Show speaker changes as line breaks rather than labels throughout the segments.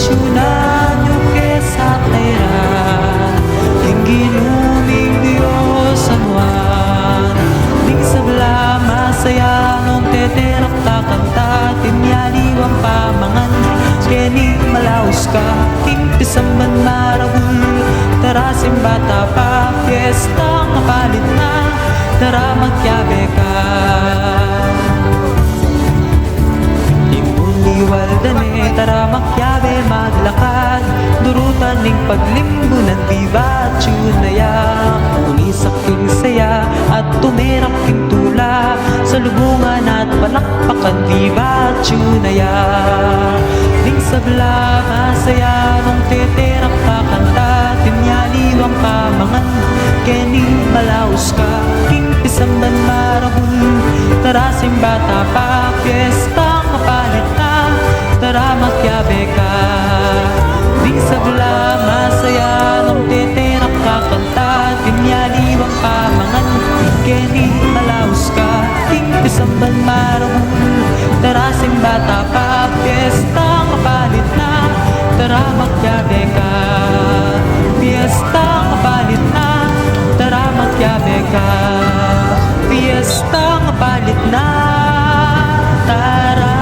Syunanyo ke sa kairan Ingginuming Diyos anuan Ning sabla masaya nung teterak kakanta Timyaliwang pamangan Keni malaos ka Kimpisamban maragul Tarasim bata pa Fiesta kapalit na Tara magyabe ka Iwaldane, tara makyabe maglakad Durutan ning paglimbunan Viva Chunaya Ulisak king saya At tumerak king tula Sa lubungan at palakpakan Viva Chunaya Ning sabla masaya Nung teterak kakanta Tinyaliwang pamangan Keni malaos ka King pisamban marahul Tarasim bata pa Fiesta kapalit na Tara magyabe ka Di sabla masaya Nung teterak kakanta Tinyaliwang pamangan Keni malaos ka King pisamban marahul Tarasim bata pa Fiesta kapalit na Tara magyabe ka Fiesta kapalit na Tara magyabe ka Fiesta kapalit na Tara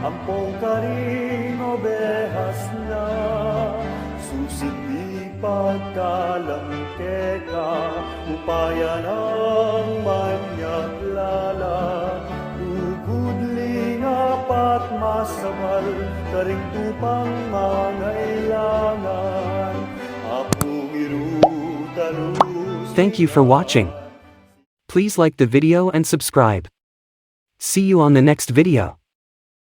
Ampong karing obehas na, susiti pagkalang teka, upaya ng manyagla. sala, Tugudling apat masamal, Karing tupang mangailangan, Apong irutalus.
Thank you for watching. Please like the video and subscribe. See you on the next video.